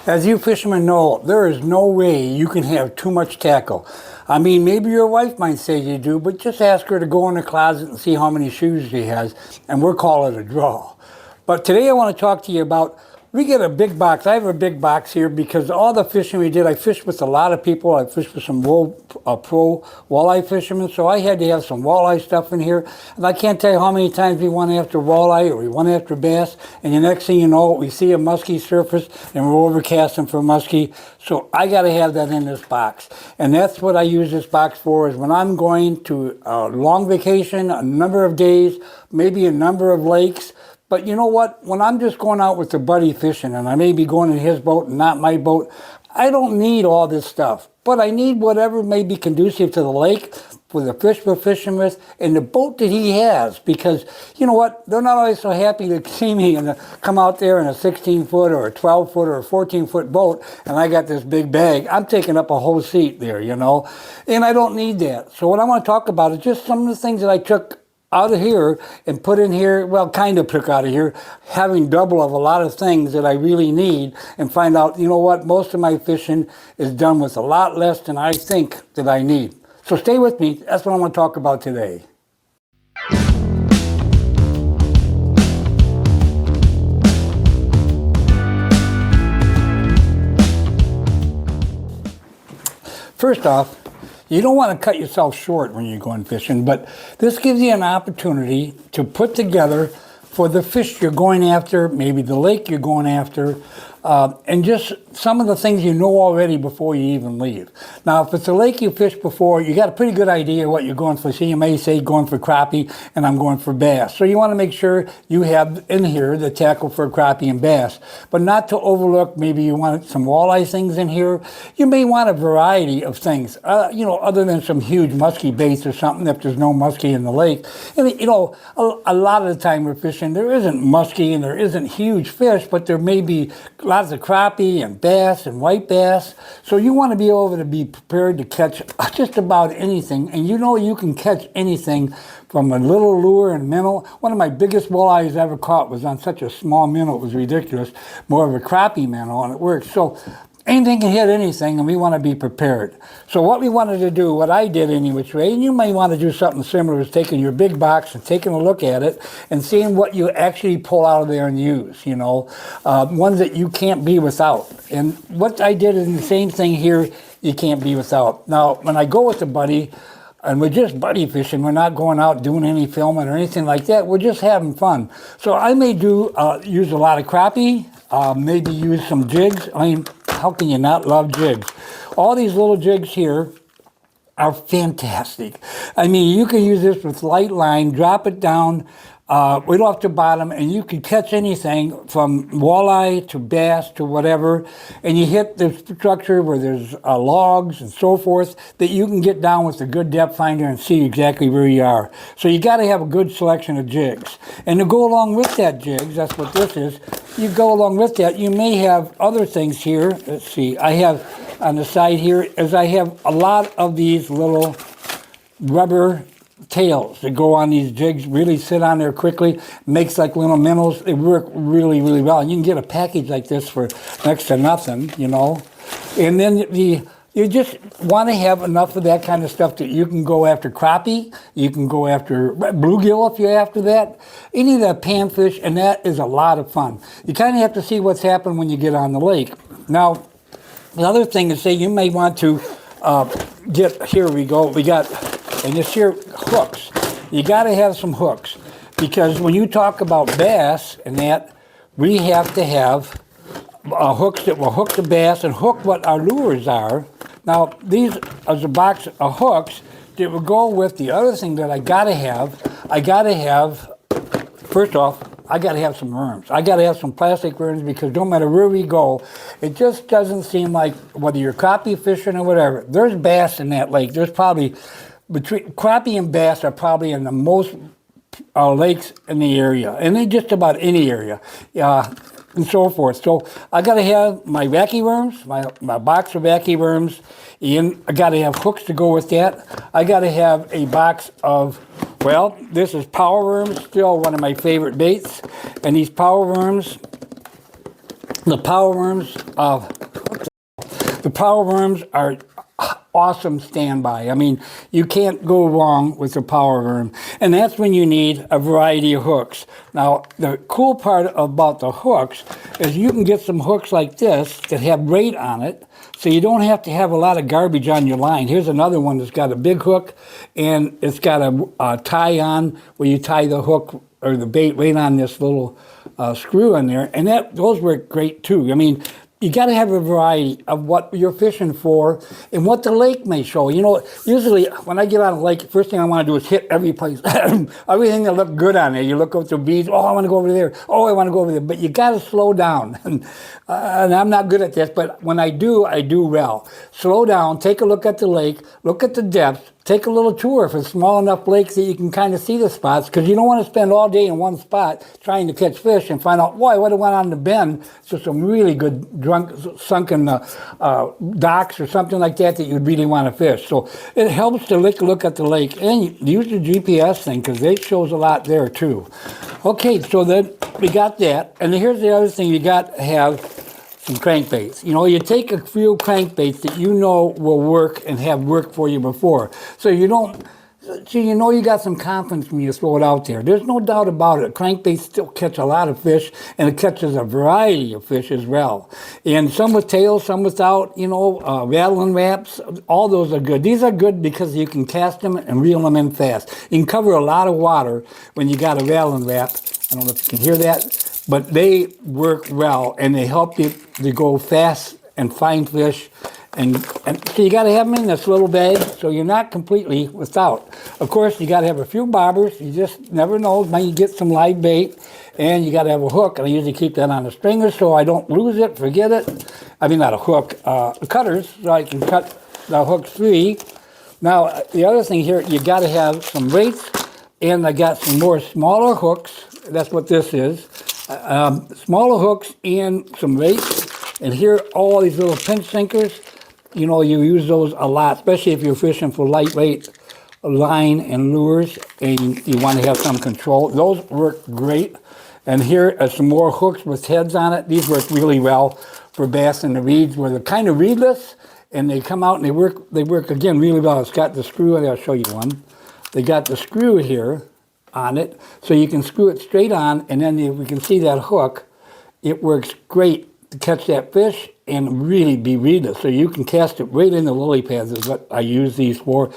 As you fishermen know, there is no way you can have too much tackle. I mean, maybe your wife might say you do, but just ask her to go in the closet and see how many shoes she has, and we'll call it a draw. But today I want to talk to you about, we get a big box. I have a big box here because all the fishing we did, I fished with a lot of people. I fished with some pro walleye fishermen, so I had to have some walleye stuff in here. And I can't tell you how many times we went after walleye or we went after bass, and the next thing you know, we see a muskie surface and we're overcasting for muskie. So I got to have that in this box. And that's what I use this box for, is when I'm going to a long vacation, a number of days, maybe a number of lakes. But you know what? When I'm just going out with a buddy fishing, and I may be going in his boat and not my boat, I don't need all this stuff. But I need whatever may be conducive to the lake, for the fish we're fishing with, and the boat that he has. Because, you know what? They're not always so happy to see me and come out there in a 16-foot or a 12-foot or a 14-foot boat, and I got this big bag. I'm taking up a whole seat there, you know? And I don't need that. So what I want to talk about is just some of the things that I took out of here and put in here, well, kind of took out of here, having double of a lot of things that I really need, and find out, you know what, most of my fishing is done with a lot less than I think that I need. So stay with me. That's what I want to talk about today. First off, you don't want to cut yourself short when you're going fishing, but this gives you an opportunity to put together for the fish you're going after, maybe the lake you're going after, and just some of the things you know already before you even leave. Now, if it's a lake you fished before, you got a pretty good idea what you're going for. So you may say going for crappie and I'm going for bass. So you want to make sure you have in here the tackle for crappie and bass, but not to overlook, maybe you want some walleye things in here. You may want a variety of things, you know, other than some huge muskie baits or something if there's no muskie in the lake. And, you know, a lot of the time we're fishing, there isn't muskie and there isn't huge fish, but there may be lots of crappie and bass and white bass. So you want to be able to be prepared to catch just about anything. And you know you can catch anything from a little lure and minnow. One of my biggest walleyes I ever caught was on such a small minnow, it was ridiculous. More of a crappie minnow, and it worked. So anything can hit anything, and we want to be prepared. So what we wanted to do, what I did any which way, and you may want to do something similar, is taking your big box and taking a look at it and seeing what you actually pull out of there and use, you know, ones that you can't be without. And what I did is the same thing here, you can't be without. Now, when I go with a buddy, and we're just buddy fishing, we're not going out doing any filming or anything like that, we're just having fun. So I may use a lot of crappie, maybe use some jigs. I mean, how can you not love jigs? All these little jigs here are fantastic. I mean, you can use this with light line, drop it down right off the bottom, and you can catch anything from walleye to bass to whatever, and you hit the structure where there's logs and so forth that you can get down with a good depth finder and see exactly where you are. So you got to have a good selection of jigs. And to go along with that jigs, that's what this is, you go along with that, you may have other things here. Let's see, I have on the side here, is I have a lot of these little rubber tails that go on these jigs, really sit on there quickly, makes like little minnows. They work really, really well. And you can get a package like this for next to nothing, you know. And then you just want to have enough of that kind of stuff that you can go after crappie, you can go after bluegill if you're after that, any of that panfish, and that is a lot of fun. You kind of have to see what's happening when you get on the lake. Now, the other thing is, say you may want to here we go, we got, and this here, hooks. You got to have some hooks, because when you talk about bass and that, we have to have hooks that will hook the bass and hook what our lures are. Now, these are a box of hooks that will go with the other thing that I got to have. I got to have, first off, I got to have some worms. I got to have some plastic worms, because no matter where we go, it just doesn't seem like, whether you're crappie fishing or whatever, there's bass in that lake. There's probably, between crappie and bass are probably in the most lakes in the area, and in just about any area, and so forth. So I got to have my wacky worms, my box of wacky worms, and I got to have hooks to go with that. I got to have a box of, well, this is power worms, still one of my favorite baits, and these power worms The power worms, the power worms are awesome standby. I mean, you can't go wrong with the power worm. And that's when you need a variety of hooks. Now, the cool part about the hooks is you can get some hooks like this that have weight on it, so you don't have to have a lot of garbage on your line. Here's another one that's got a big hook, and it's got a tie on where you tie the hook or the bait right on this little screw in there, and those work great too. I mean, you got to have a variety of what you're fishing for and what the lake may show. You know, usually when I get on a lake, the first thing I want to do is hit every place, everything that look good on there. You look up the beads, oh, I want to go over there. Oh, I want to go over there. But you got to slow down. And I'm not good at this, but when I do well. Slow down, take a look at the lake, look at the depth, take a little tour if it's small enough lakes that you can kind of see the spots, because you don't want to spend all day in one spot trying to catch fish and find out, boy, I would have went on the bend to some really good sunken docks or something like that you'd really want to fish. So it helps to take a look at the lake and use the GPS thing, because it shows a lot there too. Okay, so then we got that, and here's the other thing you got to have. Some crankbaits. You know, you take a few crankbaits that you know will work and have worked for you before. So you don't, so you know you got some confidence when you throw it out there. There's no doubt about it. Crankbaits still catch a lot of fish, and it catches a variety of fish as well. And some with tails, some without, you know, rattling wraps, all those are good. These are good because you can cast them and reel them in fast. You can cover a lot of water when you got a rattling wrap. I don't know if you can hear that. But they work well, and they help you to go fast and find fish. And so you got to have them in this little bag, so you're not completely without. Of course, you got to have a few bobbers. You just never know. Maybe you get some live bait, and you got to have a hook. And I usually keep that on a stringer so I don't lose it, forget it. I mean, not a hook, cutters, so I can cut the hooks free. Now, the other thing here, you got to have some weights, and I got some more smaller hooks. That's what this is. Smaller hooks and some weights, and here all these little pinch sinkers. You know, you use those a lot, especially if you're fishing for lightweight line and lures, and you want to have some control. Those work great. And here are some more hooks with heads on it. These work really well for bass in the reeds, where they're kind of reedless, and they come out and they work again really well. It's got the screw. I'll show you one. They got the screw here on it, so you can screw it straight on, and then we can see that hook. It works great to catch that fish and really be reedless. So you can cast it right in the lily pads is what I use these for,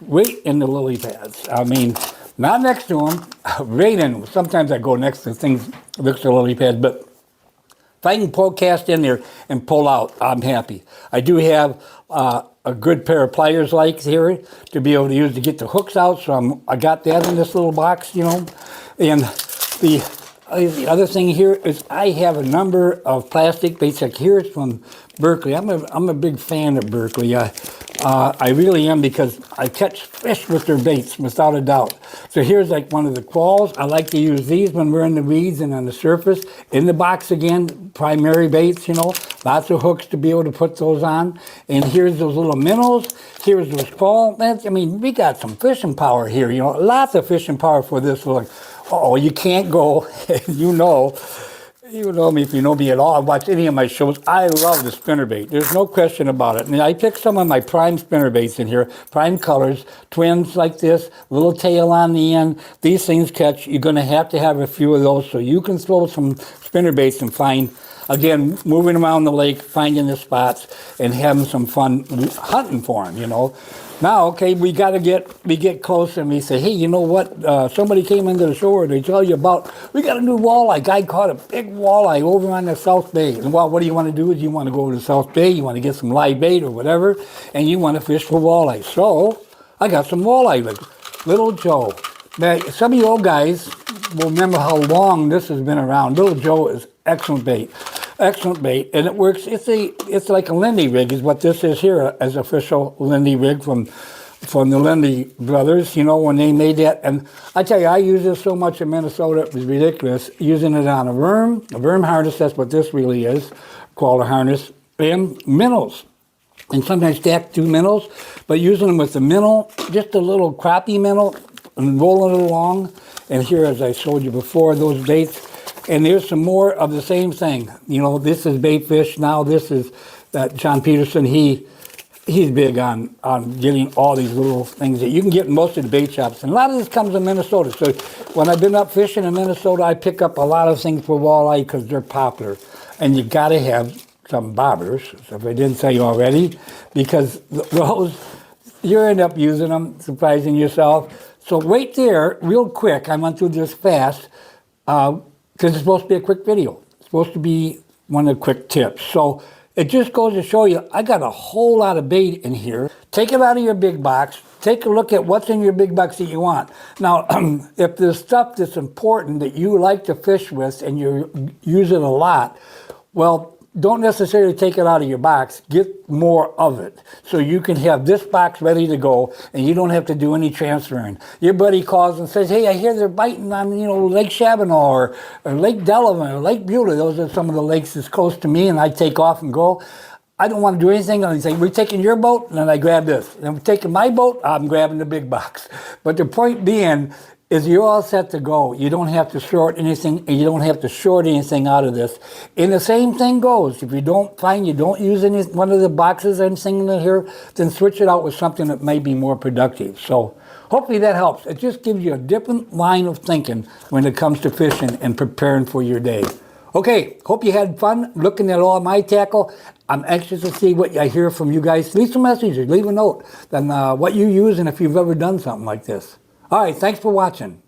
right in the lily pads. I mean, not next to them, right in them. Sometimes I go next to things that looks like lily pads, but if I can cast in there and pull out, I'm happy. I do have a good pair of pliers like here to be able to use to get the hooks out, so I got that in this little box, you know. And the other thing here is I have a number of plastic baits. Like here it's from Berkeley. I'm a big fan of Berkeley. I really am, because I catch fish with their baits, without a doubt. So here's like one of the qualls. I like to use these when we're in the weeds and on the surface. In the box again, primary baits, you know, lots of hooks to be able to put those on. And here's those little minnows. Here's those quall. I mean, we got some fishing power here, you know, lots of fishing power for this look. Oh, you can't go, you know me if you know me at all. I watch any of my shows. I love the spinnerbait. There's no question about it. And I picked some of my prime spinnerbaits in here, prime colors, twins like this, little tail on the end. These things catch. You're going to have a few of those so you can throw some spinnerbaits and find, again, moving around the lake, finding the spots, and having some fun hunting for them, you know. Now, okay, we get close and we say, hey, you know what? Somebody came into the shore. They tell you about, we got a new walleye. Guy caught a big walleye over on the South Bay. And well, what do you want to do? Is you want to go to the South Bay, you want to get some live bait or whatever, and you want to fish for walleye. So I got some walleye, like Little Joe. Now, some of you old guys will remember how long this has been around. Little Joe is excellent bait. Excellent bait, and it works. It's like a Lindy rig is what this is here, as official Lindy rig from the Lindy brothers, you know, when they made that. And I tell you, I use this so much in Minnesota, it was ridiculous, using it on a worm harness. That's what this really is, called a harness, and minnows. And sometimes stack 2 minnows, but using them with the minnow, just a little crappie minnow, and rolling it along. And here, as I showed you before, those baits, And there's some more of the same thing. You know, this is bait fish. Now this is John Peterson. He's big on getting all these little things that you can get in most of the bait shops. And a lot of this comes in Minnesota. So when I've been up fishing in Minnesota, I pick up a lot of things for walleye because they're popular. And you got to have some bobbers, so if I didn't say already, because those, you end up using them, surprising yourself. So right there, real quick, I went through this fast, because it's supposed to be a quick video. It's supposed to be one of the quick tips. So it just goes to show you, I got a whole lot of bait in here. Take it out of your big box. Take a look at what's in your big box that you want. Now, if there's stuff that's important that you like to fish with and you use it a lot, well, don't necessarily take it out of your box. Get more of it so you can have this box ready to go and you don't have to do any transferring. Your buddy calls and says, hey, I hear they're biting on, you know, Lake Chabonneau or Lake Delavan or Lake Beulah. Those are some of the lakes that's close to me, and I take off and go. I don't want to do anything. I say, we're taking your boat, and then I grab this. And we're taking my boat, I'm grabbing the big box. But the point being is you're all set to go. You don't have to short anything, and you don't have to short anything out of this. And the same thing goes. If you don't find you don't use any one of the boxes or anything in here, then switch it out with something that may be more productive. So hopefully that helps. It just gives you a different line of thinking when it comes to fishing and preparing for your day. Okay, hope you had fun looking at all my tackle. I'm anxious to see what I hear from you guys. Leave some messages, leave a note on what you use and if you've ever done something like this. All right, thanks for watching.